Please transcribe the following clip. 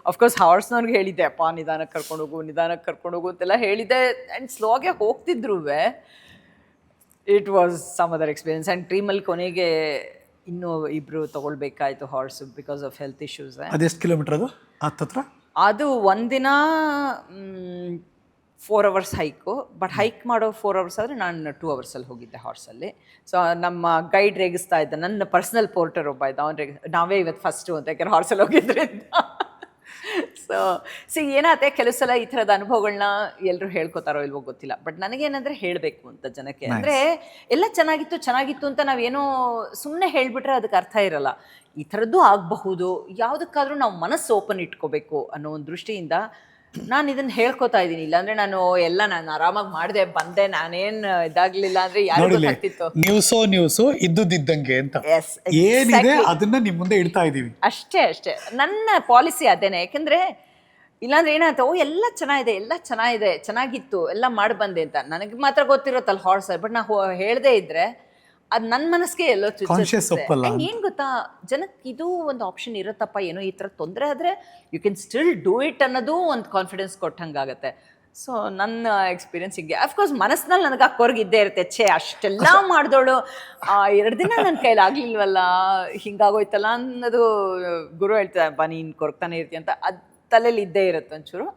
Of course ಹಾರ್ಸ್ನವ್ರಿಗೆ ಹೇಳಿದ್ದೆ, ಅಪ್ಪ ನಿಧಾನಕ್ಕೆ ಕರ್ಕೊಂಡು ಹೋಗು ಅಂತೆಲ್ಲ ಹೇಳಿದ್ದೆ. ಆ್ಯಂಡ್ ಸ್ಲೋಗೆ ಹೋಗ್ತಿದ್ರು. It was some other experience. And ಟ್ರೀಮಲ್ಲಿ ಕೊನೆಗೆ ಇನ್ನೂ ಇಬ್ಬರು ತೊಗೊಳ್ಬೇಕಾಯ್ತು horse because of health issues. ಅದೆಷ್ಟು ಕಿಲೋಮೀಟರ್ ಅದು ಹತ್ತತ್ರ? ಅದು ಒಂದಿನ 4 hours ಹೈಕು. ಬಟ್ ಹೈಕ್ ಮಾಡೋ 4 hours ಆದರೆ ನಾನು 2 ಅವರ್ಸಲ್ಲಿ ಹೋಗಿದ್ದೆ ಹಾರ್ಸಲ್ಲಿ. ಸೊ ನಮ್ಮ ಗೈಡ್ ರೇಗಿಸ್ತಾ ಇದ್ದ, ನನ್ನ ಪರ್ಸ್ನಲ್ ಪೋರ್ಟರ್ ಒಬ್ಬ ಇದ್ದ, ನಾವೇ ಇವತ್ತು ಫಸ್ಟು ಅಂತ, ಯಾಕೆಂದ್ರೆ ಹಾರ್ಸಲ್ಲಿ ಹೋಗಿದ್ರಿಂದ. ಸೊ ಏನಾಗುತ್ತೆ, ಕೆಲವು ಸಲ ಈ ಥರದ ಅನುಭವಗಳನ್ನ ಎಲ್ಲರೂ ಹೇಳ್ಕೊತಾರೋ ಇಲ್ವೋ ಗೊತ್ತಿಲ್ಲ. ಬಟ್ ನನಗೇನಂದರೆ ಹೇಳಬೇಕು ಅಂತ ಜನಕ್ಕೆ. ಅಂದರೆ ಎಲ್ಲ ಚೆನ್ನಾಗಿತ್ತು ಅಂತ ನಾವೇನೋ ಸುಮ್ಮನೆ ಹೇಳಿಬಿಟ್ರೆ ಅದಕ್ಕೆ ಅರ್ಥ ಇರಲ್ಲ. ಈ ಥರದ್ದು ಆಗಬಹುದು, ಯಾವುದಕ್ಕಾದ್ರೂ ನಾವು ಮನಸ್ಸು ಓಪನ್ ಇಟ್ಕೋಬೇಕು ಅನ್ನೋ ಒಂದು ದೃಷ್ಟಿಯಿಂದ ನಾನು ಇದನ್ನು ಹೇಳ್ಕೊತಾ ಇದ್ದೀನಿ. ಇಲ್ಲಾಂದರೆ ನಾನು ಆರಾಮಾಗಿ ಮಾಡಿದೆ ಬಂದೆ, ನಾನೇನು ಇದಾಗಲಿಲ್ಲ ಅಂದರೆ ಯಾರು ಗೊತ್ತಾಗ್ತಿತ್ತು. ನ್ಯೂಸು ಇದ್ದುದಿದ್ದಂಗೆ ಅಂತ ಏನಿದೆ ಅದನ್ನ ನಿಮ್ಮ ಮುಂದೆ ಇಡ್ತಾ ಇದ್ದೀವಿ. ಅಷ್ಟೇ ನನ್ನ ಪಾಲಿಸಿ ಅದೇನೆ. ಯಾಕೆಂದರೆ ಇಲ್ಲಾಂದ್ರೆ ಏನಾಯ್ತು, ಎಲ್ಲ ಚೆನ್ನಾಗಿತ್ತು, ಎಲ್ಲ ಮಾಡಿ ಬಂದೆ ಅಂತ ನನಗೆ ಮಾತ್ರ ಗೊತ್ತಿರುತ್ತಲ್ಲ ಹಾರ್ಸ್. ಬಟ್ ನಾ ಹೇಳದೇ ಇದ್ರೆ ಅದು ನನ್ನ ಮನಸ್ಸಿಗೆ ಎಲ್ಲೋ ಏನು ಗೊತ್ತಾ, ಜನಕ್ಕೆ ಇದು ಒಂದು ಆಪ್ಷನ್ ಇರುತ್ತಪ್ಪ, ಏನೋ ಈ ಥರ ತೊಂದರೆ ಆದರೆ you can still do it ಅನ್ನೋದು ಒಂದು ಕಾನ್ಫಿಡೆನ್ಸ್ ಕೊಟ್ಟಂಗಾಗತ್ತೆ. ಸೊ ನನ್ನ ಎಕ್ಸ್ಪೀರಿಯನ್ಸ್ ಹೀಗೆ. ಅಫ್ಕೋರ್ಸ್ ಮನಸ್ಸಿನಲ್ಲಿ ನನಗೆ ಇದ್ದೇ ಇರುತ್ತೆ, ಅಷ್ಟೆಲ್ಲ ಮಾಡಿದವಳು 2 ದಿನ ನನ್ನ ಕೈಲಿ ಆಗಲಿಲ್ವಲ್ಲ, ಹಿಂಗಾಗೋಯ್ತಲ್ಲ ಅನ್ನೋದು. ಗುರು ಹೇಳ್ತಾರೆ, ಬಾ ನೀನು ಕೊರಗ್ತಾನೆ ಇರ್ತೀಯ ಅಂತ, ಅದು ತಲೆಯಲ್ಲಿ ಇದ್ದೇ ಇರುತ್ತೆ ಒಂಚೂರು.